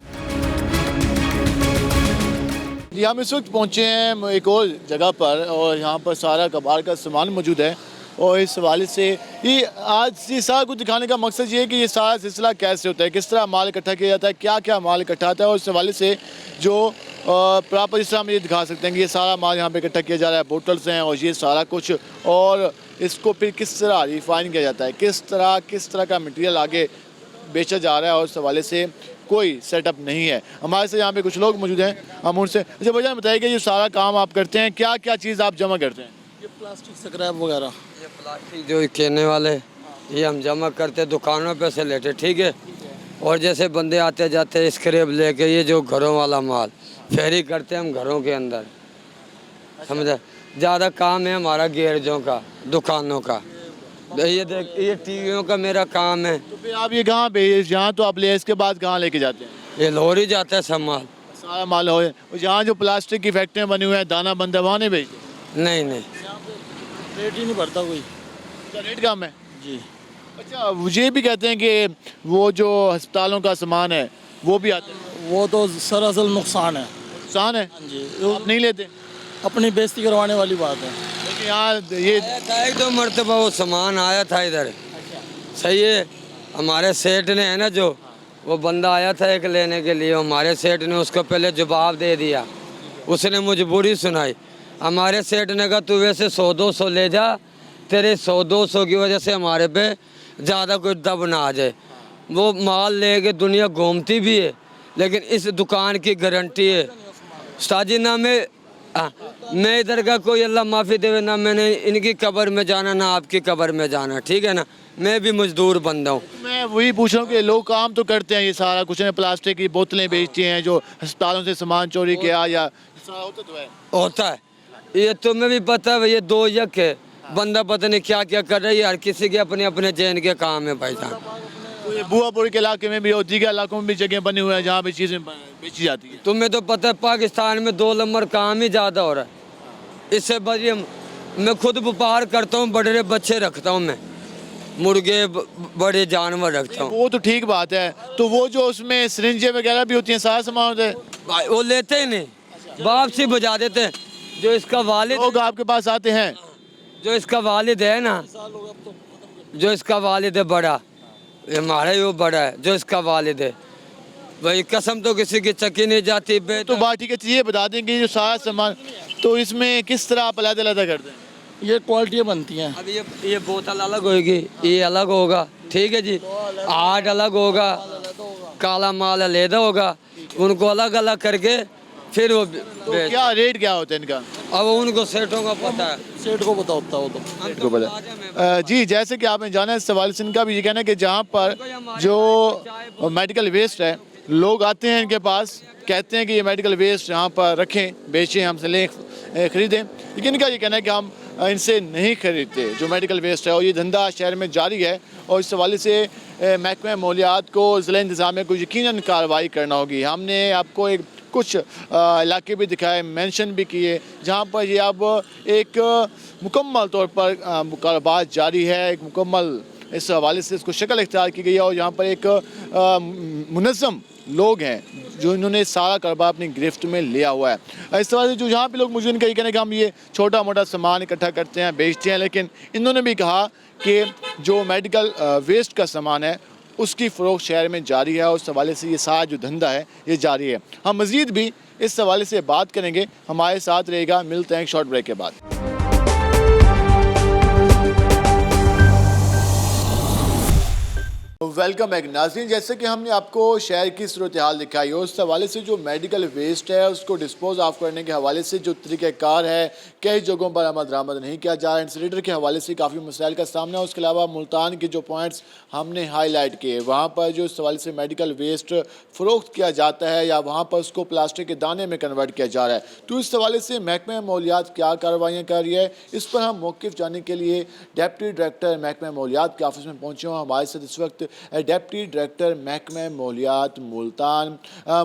जी हम इस वक्त पहुँचे हैं एक और जगह पर और यहाँ पर सारा कबाड़ का सामान मौजूद है और इस हवाले से ये आज ये सारा कुछ दिखाने का मकसद ये है कि ये सारा सिलसिला कैसे होता है, किस तरह माल इकट्ठा किया जाता है, क्या क्या माल इकट्ठा होता है और इस हवाले से जो प्रॉपर इस तरह हम ये दिखा सकते हैं कि ये सारा माल यहाँ पे इकट्ठा किया जा रहा है, बोटल्स हैं और ये सारा कुछ, और इसको फिर किस तरह रिफाइन किया जाता है, किस तरह का मटेरियल आगे बेचा जा रहा है और इस हवाले से कोई सेटअप नहीं है। हमारे से यहाँ पे कुछ लोग मौजूद हैं, हम उनसे अच्छा भैया बताइए कि ये सारा काम आप करते हैं, क्या क्या चीज़ आप जमा करते हैं? ये प्लास्टिक स्क्रैप वगैरह, ये प्लास्टिक जो कहने वाले ये हम जमा करते दुकानों पे से लेते, ठीक है। और जैसे बंदे आते जाते स्क्रैप लेके ये जो घरों वाला माल फेरी करते हैं हम घरों के अंदर, समझे। ज़्यादा काम है हमारा गैरेजों का, दुकानों का। ये देख ये टीवियों का मेरा काम है। तो फिर आप ये कहाँ पे यहाँ तो आप ले इसके बाद कहाँ लेके जाते हैं? ये लोरी जाता है सब माल, सारा माल हो जहाँ जो प्लास्टिक की फैक्ट्रियाँ बनी हुई हैं, दाना बंद है, वहाँ नहीं भेजते? नहीं नहीं, रेट ही नहीं भरता कोई। रेट कम है जी। अच्छा, ये भी कहते हैं कि वो जो अस्पतालों का सामान है वो भी आता है? वो तो सरासर नुकसान है। नुकसान है जी, आप नहीं लेते? अपनी बेइज्जती करवाने वाली बात है। लेकिन यहाँ ये एक दो मरतबा वो सामान आया था इधर, सही है। हमारे सेठ ने है ना जो वो बंदा आया था एक लेने के लिए, हमारे सेठ ने उसको पहले जवाब दे दिया, उसने मजबूरी सुनाई। हमारे सेठ ने कहा तू वैसे 100-200 ले जा, तेरे 100-200 की वजह से हमारे पे ज़्यादा कोई दब ना आ जाए। वो माल लेके दुनिया घूमती भी है, लेकिन इस दुकान की गारंटी है उस्ताद जी, ना मैं इधर का कोई अल्लाह माफ़ी देवे, ना मैंने इनकी कब्र में जाना ना आपकी कब्र में जाना, ठीक है ना। मैं भी मजदूर बंदा हूँ। मैं वही पूछ रहा हूँ कि लोग काम तो करते हैं ये सारा कुछ है, प्लास्टिक की बोतलें बेचती हैं, जो अस्पतालों से सामान चोरी किया या सारा होता तो है, होता है। ये तुम्हें भी पता है, ये 2 यक है, बंदा पता नहीं क्या क्या कर रहा है। हर किसी के अपने अपने चैन के काम है भाईजान। तो ये बुआपुर के इलाके में भी और दीगर इलाकों में भी जगह बनी हुई है जहाँ पे चीज़ें बेची जाती है। तुम्हें तो पता है पाकिस्तान में 2 नंबर काम ही ज़्यादा हो रहा है। इससे बढ़िया मैं खुद व्यापार करता हूँ, बड़े बच्चे रखता हूँ, मैं मुर्गे बड़े जानवर रखता हूँ। वो तो ठीक बात है, तो वो जो उसमें सिरिंजें वगैरह भी होती हैं, सारा सामान होता है? भाई वो लेते ही नहीं, वापसी बजा देते हैं। जो इसका वालिद लोग आपके पास आते हैं, जो इसका वालिद है ना, जो इसका वालिद है बड़ा, हमारा ही वो बड़ा है, जो इसका वालिद है भाई कसम तो किसी की चक्की नहीं जाती तो बात ठीक है, ये बता दें कि जो सारा सामान तो इसमें किस तरह आप अलग करते हैं? ये क्वालिटियाँ बनती हैं। अब ये बोतल अलग होगी, ये अलग होगा, ठीक है जी, आट अलग होगा, काला माल अलग होगा, उनको अलग अलग करके फिर वो तो क्या रेट क्या होता है इनका? अब उनको सेठों का पता है, सेठ को पता होता है वो तो। को पता जी, जैसे कि आपने जाना इस सवाल से इनका भी ये कहना है कि जहाँ पर जो मेडिकल वेस्ट है लोग आते हैं इनके पास, कहते हैं कि ये मेडिकल वेस्ट यहाँ पर रखें, बेचें, हमसे लें, ख़रीदें, लेकिन इनका ये कहना है कि हम इनसे नहीं खरीदते जो मेडिकल वेस्ट है, और ये धंधा शहर में जारी है। और इस हवाले से महकमा मौलियात को ज़िला इंतज़ामिया को यकीनन कार्रवाई करना होगी। हमने आपको एक कुछ इलाके भी दिखाए, मेंशन भी किए, जहाँ पर ये अब एक मुकम्मल तौर पर कारोबार जारी है, एक मुकम्मल इस हवाले से इसको शक्ल इख्तियार की गई है। और यहाँ पर एक मुनज़्ज़म लोग हैं जो इन्होंने सारा कारोबार अपनी गिरफ्त में लिया हुआ है। इस तरह से जो यहाँ पे लोग मुझे इनका ये कहना है कि हम ये छोटा मोटा सामान इकट्ठा करते हैं, बेचते हैं, लेकिन इन्होंने भी कहा कि जो मेडिकल वेस्ट का सामान है उसकी फ़रोख्त शहर में जारी है, और उस हवाले से ये सारा जो धंधा है ये जारी है। हम मज़ीद भी इस हवाले से बात करेंगे, हमारे साथ रहेगा। मिलते हैं एक शॉर्ट ब्रेक के बाद। वेलकम बैक नाज़रीन, जैसे कि हमने आपको शहर की सूरत हाल दिखाई है, उस हवाले से जो मेडिकल वेस्ट है उसको डिस्पोज ऑफ करने के हवाले से जो तरीक़ाकार है, कई जगहों पर अमल दरामद नहीं किया जा रहा है। इंसिनेटर के हवाले से काफ़ी मसाइल का सामना है। उसके अलावा मुल्तान के जो पॉइंट्स हमने हाईलाइट किए, वहाँ पर जो इस हवाले से मेडिकल वेस्ट फ़रोख्त किया जाता है या वहाँ पर उसको प्लास्टिक के दाने में कन्वर्ट किया जा रहा है, तो इस हवाले से महकमा मौलियात क्या कार्रवाइयाँ कर रही है, इस पर हम मौक़िफ़ जानने के लिए डिप्टी डायरेक्टर महकमा मौलियात के ऑफिस में पहुँचे हुए। हमारे साथ इस वक्त डिप्टी डायरेक्टर महकमा मौलियात मुल्तान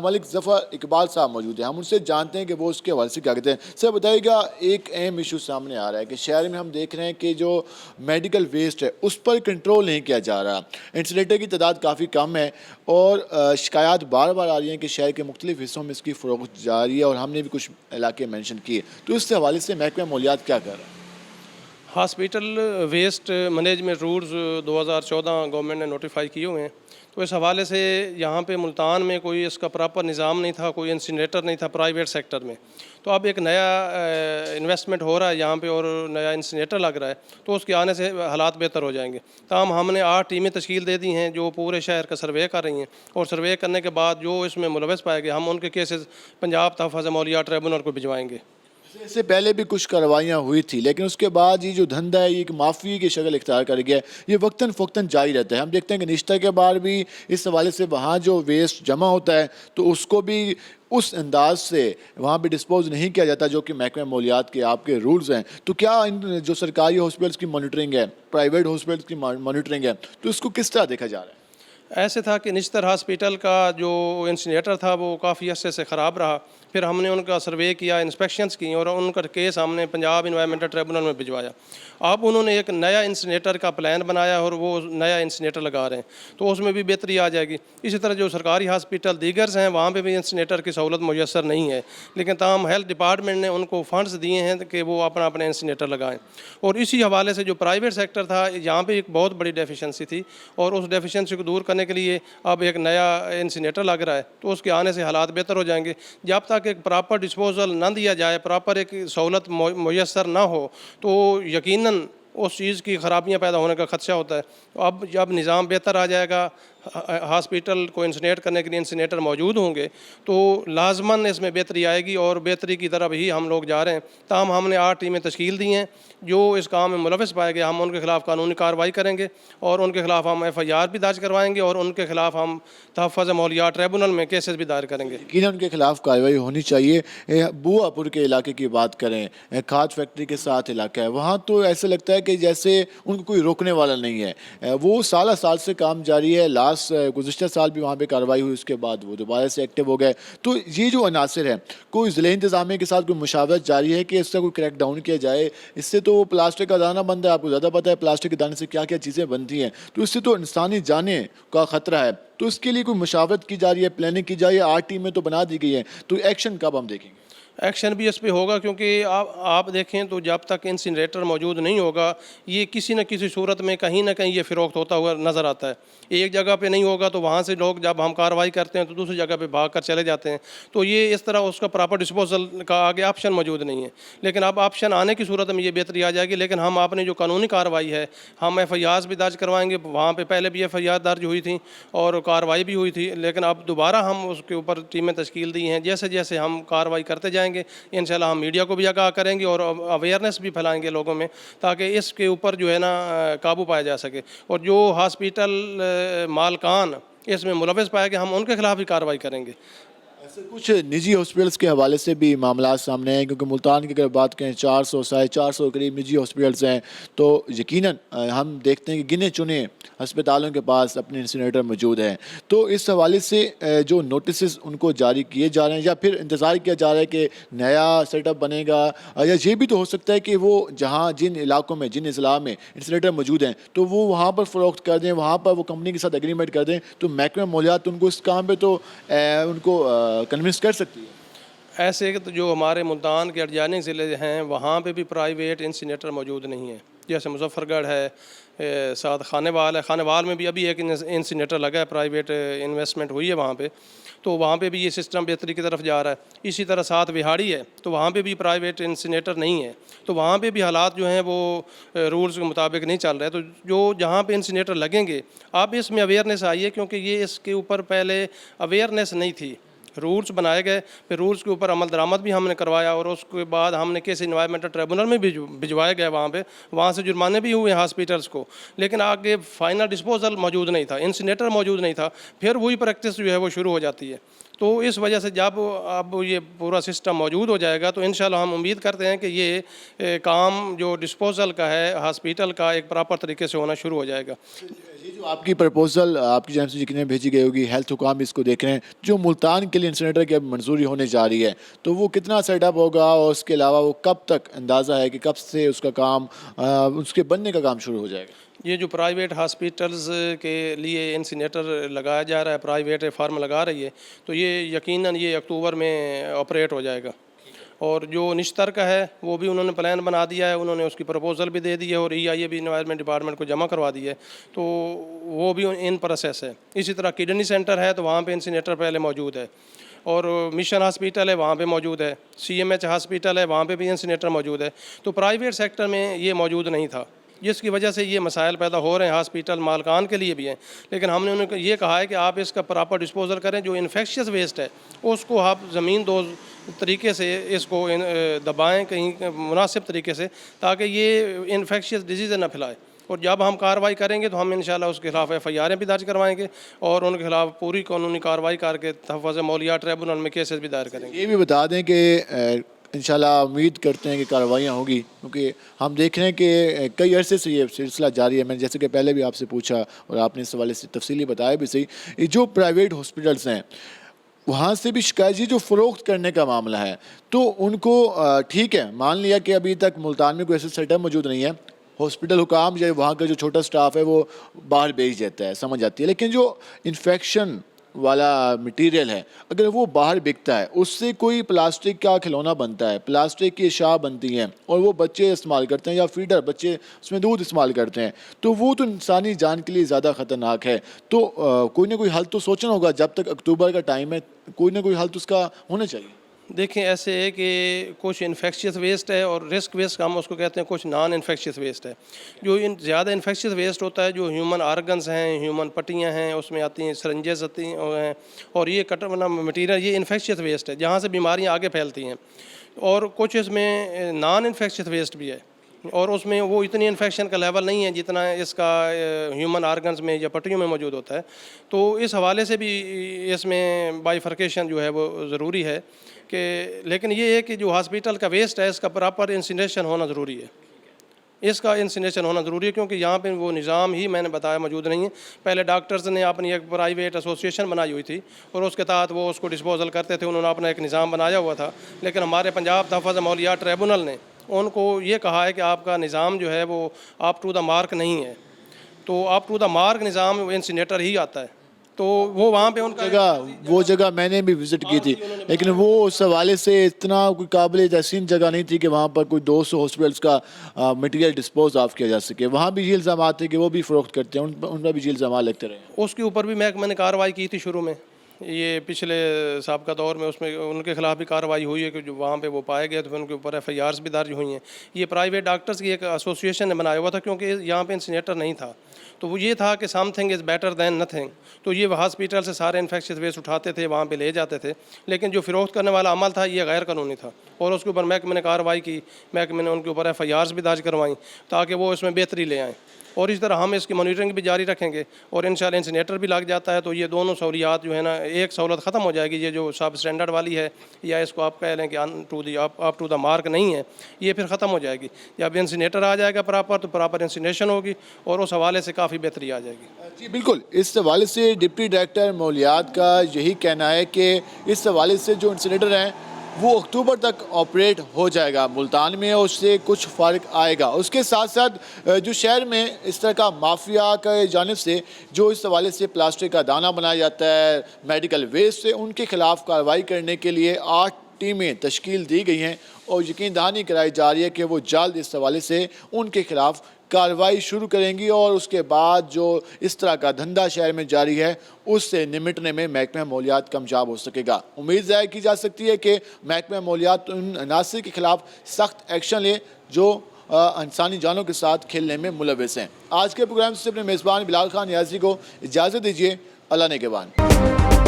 मलिक ज़फ़र इकबाल साहब मौजूद हैं। हम उनसे जानते हैं कि वो उसके हवाले से क्या कहते हैं। सर बताइएगा, एक अहम इशू सामने आ रहा है कि शहर में हम देख रहे हैं कि जो मेडिकल वेस्ट है उस पर कंट्रोल नहीं किया जा रहा, इंसिनेटर की तादाद काफ़ी कम है और शिकायत बार बार आ रही हैं कि शहर के मुख्तलिफ हिस्सों में इसकी फ़रोख्त जारी है, और हमने भी कुछ इलाके मेंशन किए, तो इस हवाले से महकमा मौलियात क्या कर रहा है? Hospital waste management rules 2014 government ने नोटिफाई किए हुए हैं, तो इस हवाले से यहाँ पे मुल्तान में कोई इसका प्रॉपर निज़ाम नहीं था, कोई इंसिनेटर नहीं था प्राइवेट सेक्टर में। तो अब एक नया इन्वेस्टमेंट हो रहा है यहाँ पे और नया इंसिनेटर लग रहा है, तो उसके आने से हालात बेहतर हो जाएंगे। तमाम हमने 8 टीमें तश्कील दे दी हैं जो पूरे शहर का सर्वे कर रही हैं, और सर्वे करने के बाद जो इसमें मुलविस पाए गए हम उनके केसेस पंजाब तहफ़्फ़ुज़ मौलियात ट्रिब्यूनल को भिजवाएंगे। इससे पहले भी कुछ कार्रवाइयाँ हुई थी, लेकिन उसके बाद ये जो धंधा है ये एक माफी की शक्ल इख्तियार कर गया है, ये वक्तन फ़ौक्तन जारी रहता है। हम देखते हैं कि निश्ता के बाद भी इस हवाले से वहाँ जो वेस्ट जमा होता है तो उसको भी उस अंदाज से वहाँ पे डिस्पोज नहीं किया जाता जो कि महकमा मौलियात के आपके रूल्स हैं। तो क्या इन जो सरकारी हॉस्पिटल्स की मॉनिटरिंग है, प्राइवेट हॉस्पिटल्स की मॉनिटरिंग है, तो इसको किस तरह देखा जा रहा है? ऐसे था कि निश्तर हॉस्पिटल का जो इंसिनेटर था वो काफ़ी अरसे से ख़राब रहा, फिर हमने उनका सर्वे किया, इंस्पेक्शंस की, और उनका केस हमने पंजाब इन्वायरमेंटल ट्रिब्यूनल में भिजवाया। अब उन्होंने एक नया इंसिनेटर का प्लान बनाया और वो नया इंसिनेटर लगा रहे हैं, तो उसमें भी बेहतरी आ जाएगी। इसी तरह जो सरकारी हॉस्पिटल दीगर्स हैं वहाँ पे भी इंसिनेटर की सहूलत मुयसर नहीं है, लेकिन तमाम हेल्थ डिपार्टमेंट ने उनको फंड्स दिए हैं कि वो अपना अपना इंसिनेटर लगाएं। और इसी हवाले से जो प्राइवेट सेक्टर था यहाँ पे एक बहुत बड़ी डेफिशिएंसी थी, और उस डेफिशिएंसी को दूर करने के लिए अब एक नया इंसिनेटर लग रहा है, तो उसके आने से हालात बेहतर हो जाएंगे। जब तक एक प्रॉपर डिस्पोजल ना दिया जाए, प्रॉपर एक सहूलत मुयसर ना हो, तो यकीनन उस चीज़ की ख़राबियाँ पैदा होने का खदशा होता है। तो अब जब निज़ाम बेहतर आ जाएगा, हॉस्पिटल को इंसिनेट करने के लिए इंसिनेटर मौजूद होंगे, तो लाजमन इसमें बेहतरी आएगी, और बेहतरी की तरफ ही हम लोग जा रहे हैं। ताहम हमने 8 टीमें तश्कील दी हैं, जो इस काम में मुलविस पाए गए हम उनके खिलाफ कानूनी कार्रवाई करेंगे, और उनके खिलाफ हम FIR भी दर्ज करवाएंगे, और उनके खिलाफ हम तहफ़्फ़ुज़ मौलियात ट्रिब्यूनल में केसेस भी दायर करेंगे। यकीनन उनके खिलाफ कार्रवाई होनी चाहिए। बुआपुर के इलाके की बात करें, खाद फैक्ट्री के साथ इलाका है, वहाँ तो ऐसे लगता है कि जैसे उनको कोई रोकने वाला नहीं है, वो साल से काम जारी है। गुज़िश्ता साल भी वहाँ पे कार्रवाई हुई, उसके बाद वो दोबारा से एक्टिव हो गए। तो ये जो अनासर है, कोई ज़िले इंतज़ामिया के साथ कोई मुशावरत जारी है कि इसका कोई क्रैक डाउन किया जाए? इससे तो प्लास्टिक का दाना बनता है, आपको ज़्यादा पता है प्लास्टिक के दाने से क्या क्या चीज़ें बनती हैं, तो इससे तो इंसानी जाने का ख़तरा है। तो इसके लिए कोई मुशावरत की जा रही है, प्लानिंग की जा रही है? 8 टीमें तो बना दी गई है, तो एक्शन कब हम देखेंगे? एक्शन भी इस पे होगा, क्योंकि आप देखें तो जब तक इंसिनरेटर मौजूद नहीं होगा ये किसी न किसी सूरत में कहीं ना कहीं ये फ़रोख्त होता हुआ नज़र आता है। एक जगह पे नहीं होगा तो वहाँ से लोग जब हम कार्रवाई करते हैं तो दूसरी जगह पे भाग कर चले जाते हैं, तो ये इस तरह उसका प्रॉपर डिस्पोजल का आगे ऑप्शन मौजूद नहीं है। लेकिन अब ऑप्शन आने की सूरत में ये बेहतरी आ जाएगी। लेकिन हम आपने जो कानूनी कार्रवाई है, हम FIR भी दर्ज करवाएंगे। वहाँ पर पहले भी FIR दर्ज हुई थी और कार्रवाई भी हुई थी, लेकिन अब दोबारा हम उसके ऊपर टीमें तश्कील दी हैं। जैसे जैसे हम कार्रवाई करते जाएंगे इंशाल्लाह हम मीडिया को भी आगाह करेंगे और अवेयरनेस भी फैलाएंगे लोगों में, ताकि इसके ऊपर जो है ना काबू पाया जा सके। और जो हॉस्पिटल मालकान इसमें मुलविस पाए गए हम उनके खिलाफ भी कार्रवाई करेंगे। ऐसे कुछ निजी हॉस्पिटल्स के हवाले से भी मामला सामने हैं, क्योंकि मुल्तान की अगर बात करें 400-450 करीब निजी हॉस्पिटल्स हैं, तो यकीनन हम देखते हैं कि गिने चुने अस्पतालों के पास अपने इंसिनरेटर मौजूद हैं। तो इस हवाले से जो नोटिस उनको जारी किए जा रहे हैं या फिर इंतज़ार किया जा रहा है कि नया सेटअप बनेगा, या ये भी तो हो सकता है कि वो जहाँ जिन इलाकों में जिन अजला में इंसिनरेटर मौजूद हैं तो वो वहाँ पर फ़रोख्त कर दें, वहाँ पर वो कंपनी के साथ एग्रीमेंट कर दें, तो महकमा मालियात उनको इस काम पर तो उनको कन्विंस कर सकती है। ऐसे तो जो हमारे मुल्तान के अडजानी ज़िले हैं वहाँ पे भी प्राइवेट इंसिनेटर मौजूद नहीं है। जैसे मुजफ्फरगढ़ है, साथ खानेवाल है, खानेवाल में भी अभी एक इंसिनेटर लगा है, प्राइवेट इन्वेस्टमेंट हुई है वहाँ पे, तो वहाँ पे भी ये सिस्टम बेहतरी की तरफ जा रहा है। इसी तरह साथ विहाड़ी है तो वहाँ पे भी प्राइवेट इंसिनेटर नहीं है, तो वहाँ पे भी हालात जो हैं वो रूल्स के मुताबिक नहीं चल रहे। तो जो जहाँ पे इंसिनेटर लगेंगे अब इसमें अवेयरनेस आई है, क्योंकि ये इसके ऊपर पहले अवेयरनेस नहीं थी। रूल्स बनाए गए, फिर रूल्स के ऊपर अमल दरामद भी हमने करवाया और उसके बाद हमने केस इन्वायरमेंटल ट्रिब्यूनल में भी भिजवाए गए वहाँ से जुर्माने भी हुए हॉस्पिटल्स को। लेकिन आगे फाइनल डिस्पोजल मौजूद नहीं था, इंसिनेटर मौजूद नहीं था, फिर वही प्रैक्टिस जो है वो शुरू हो जाती है। तो इस वजह से जब अब ये पूरा सिस्टम मौजूद हो जाएगा तो इंशाल्लाह हम उम्मीद करते हैं कि ये काम जो डिस्पोजल का है हॉस्पिटल का एक प्रॉपर तरीके से होना शुरू हो जाएगा। ये जो आपकी प्रपोजल आपकी जानिब से जितने भेजी गई होगी, हेल्थ हुकाम इसको देख रहे हैं, जो मुल्तान के लिए इंसिनेटर की अब मंजूरी होने जा रही है, तो वो कितना सेटअप होगा और उसके अलावा वो कब तक अंदाज़ा है कि कब से उसका काम उसके बनने का काम शुरू हो जाएगा? ये जो प्राइवेट हॉस्पिटल्स के लिए इंसिनेटर लगाया जा रहा है, प्राइवेट फार्म लगा रही है, तो ये यकीनन ये अक्टूबर में ऑपरेट हो जाएगा। और जो निश्तर का है वो भी उन्होंने प्लान बना दिया है, उन्होंने उसकी प्रपोजल भी दे दी है और EIA भी इन्वायरमेंट डिपार्टमेंट को जमा करवा दी है, तो वो भी इन प्रोसेस है। इसी तरह किडनी सेंटर है तो वहाँ पे इंसिनेटर पहले मौजूद है, और मिशन हॉस्पिटल है वहाँ पे मौजूद है, CMH हॉस्पिटल है वहाँ पे भी इंसिनेटर मौजूद है। तो प्राइवेट सेक्टर में ये मौजूद नहीं था, जिसकी वजह से ये मसाइल पैदा हो रहे हैं हॉस्पिटल मालकान के लिए भी हैं। लेकिन हमने उन्हें ये कहा है कि आप इसका प्रॉपर डिस्पोजल करें, जो इन्फेक्शियस वेस्ट है उसको आप ज़मीन दो तरीके से इसको दबाएं कहीं मुनासिब तरीके से, ताकि ये इन्फेक्शियस डिजीज़ ना फैलाए। और जब हम कार्रवाई करेंगे तो हम इंशाल्लाह उसके खिलाफ FIR भी दर्ज करवाएंगे और उनके खिलाफ पूरी कानूनी कार्रवाई करके तहफ़्फ़ुज़ मौलियात ट्रिब्यूनल में केसेस भी दायर करेंगे। ये भी बता दें कि इंशाल्लाह उम्मीद करते हैं कि कार्रवाइयाँ होगी, क्योंकि हम देख रहे हैं कि कई अरसे से ये सिलसिला जारी है। मैंने जैसे कि पहले भी आपसे पूछा और आपने इस हवाले से तफसीली बताया भी सही, ये जो प्राइवेट हॉस्पिटल्स हैं वहाँ से भी शिकायत, ये जो फ़रोख्त करने का मामला है, तो उनको ठीक है मान लिया कि अभी तक मुल्तान में कोई ऐसा सेटअप मौजूद नहीं है, हॉस्पिटल हुकाम या वहाँ का जो छोटा स्टाफ है वो बाहर भेज देता है, समझ आती है, लेकिन जो इन्फेक्शन वाला मटेरियल है अगर वो बाहर बिकता है, उससे कोई प्लास्टिक का खिलौना बनता है, प्लास्टिक की अशिया बनती हैं और वो बच्चे इस्तेमाल करते हैं या फीडर बच्चे उसमें दूध इस्तेमाल करते हैं, तो वो तो इंसानी जान के लिए ज़्यादा ख़तरनाक है। तो कोई ना कोई हल तो सोचना होगा, जब तक अक्टूबर का टाइम है कोई ना कोई हल तो उसका होना चाहिए। देखें ऐसे है कि कुछ इन्फेक्शियस वेस्ट है और रिस्क वेस्ट हम उसको कहते हैं, कुछ नॉन इन्फेक्शियस वेस्ट है। जो ज़्यादा इन्फेक्शियस वेस्ट होता है, जो ह्यूमन आर्गन्स हैं, ह्यूमन पट्टियाँ हैं, उसमें आती हैं सिरिंजेस आती हैं, और ये कटर मटीरियल ये इन्फेक्शियस वेस्ट है जहाँ से बीमारियाँ आगे फैलती हैं। और कुछ इसमें नॉन इन्फेक्शियस वेस्ट भी है और उसमें वो इतनी इन्फेक्शन का लेवल नहीं है जितना इसका ह्यूमन आर्गन्स में या पट्टियों में मौजूद होता है। तो इस हवाले से भी इसमें बाइफर्केशन जो है वो ज़रूरी है कि, लेकिन ये है कि जो हॉस्पिटल का वेस्ट है इसका प्रॉपर इंसिनेशन होना ज़रूरी है, इसका इंसिनेशन होना ज़रूरी है, क्योंकि यहाँ पे वो निज़ाम ही मैंने बताया मौजूद नहीं है। पहले डॉक्टर्स ने अपनी एक प्राइवेट एसोसिएशन बनाई हुई थी और उसके तहत वो उसको डिस्पोजल करते थे, उन्होंने अपना एक निज़ाम बनाया हुआ था। लेकिन हमारे पंजाब तहफ़्फ़ुज़ मौलियात ट्रिब्यूनल ने उनको ये कहा है कि आपका निज़ाम जो है वो अप टू द मार्क नहीं है, तो up to the mark Nizam incinerator ही आता है। तो वो वहाँ पे उनका वो जगह मैंने भी विजिट की थी, लेकिन वो उस हवाले से इतना कोई काबिल तहसीन जगह नहीं थी कि वहाँ पर कोई 200 हॉस्पिटल्स का मटेरियल डिस्पोज ऑफ किया जा सके। वहाँ भी ये इल्ज़ाम थे कि वो भी फ़रोख्त करते हैं, उन पर भी ये इल्ज़ाम लगते रहे। उसके ऊपर भी महकमे ने कार्रवाई की थी शुरू में, ये पिछले साबिक़ा दौर में, उसमें उनके खिलाफ भी कार्रवाई हुई है कि जो वहाँ पे वो पाए गए तो फिर उनके ऊपर FIRs भी दर्ज हुई हैं। ये प्राइवेट डॉक्टर्स की एक एसोसिएशन ने बनाया हुआ था, क्योंकि यहाँ पे इंसिनेटर नहीं था, तो वो ये था कि something is better than nothing. तो ये हॉस्पिटल से सारे इन्फेक्शियस वेस्ट उठाते थे, वहाँ पे ले जाते थे, लेकिन जो फ़रोख्त करने वाला अमल था ये गैर कानूनी था, और उसके ऊपर महकमे ने कार्रवाई की, महकमे ने उनके ऊपर FIRs भी दर्ज करवाई ताकि वो इसमें बेहतरी ले आएँ। और इस तरह हम इसकी मॉनिटरिंग भी जारी रखेंगे, और इंशाल्लाह इंसिनेटर भी लग जाता है तो ये दोनों सहूलियात जो है ना, एक सहूलत ख़त्म हो जाएगी, ये जो सब स्टैंडर्ड वाली है या इसको आप कह लें कि अप टू द मार्क नहीं है, ये फिर ख़त्म हो जाएगी। जब इंसिनेटर आ जाएगा प्रॉपर तो प्रॉपर इंसिनेशन होगी और उस हवाले से काफ़ी बेहतरी आ जाएगी। जी बिल्कुल, इस हवाले से डिप्टी डायरेक्टर मालियात का यही कहना है कि इस हवाले से जो इंसिनेटर हैं वो अक्टूबर तक ऑपरेट हो जाएगा मुल्तान में, और उससे कुछ फ़र्क आएगा। उसके साथ साथ जो शहर में इस तरह का माफिया का जानिब से जो इस हवाले से प्लास्टिक का दाना बनाया जाता है मेडिकल वेस्ट से, उनके खिलाफ कार्रवाई करने के लिए 8 टीमें तश्कील दी गई हैं, और यकीन दहानी कराई जा रही है कि वो जल्द इस हवाले से उनके खिलाफ कार्रवाई शुरू करेंगी, और उसके बाद जो इस तरह का धंधा शहर में जारी है उससे निपटने में महकमा मौलियात कामयाब हो सकेगा। उम्मीद ज़ाहिर की जा सकती है कि महकमा मौलियात उन अनासर के खिलाफ सख्त एक्शन ले जो इंसानी जानों के साथ खेलने में मुलविस हैं। आज के प्रोग्राम से अपने मेज़बान बिलाल खान नियाज़ी को इजाज़त दीजिए। अल्लाह ने के बाद।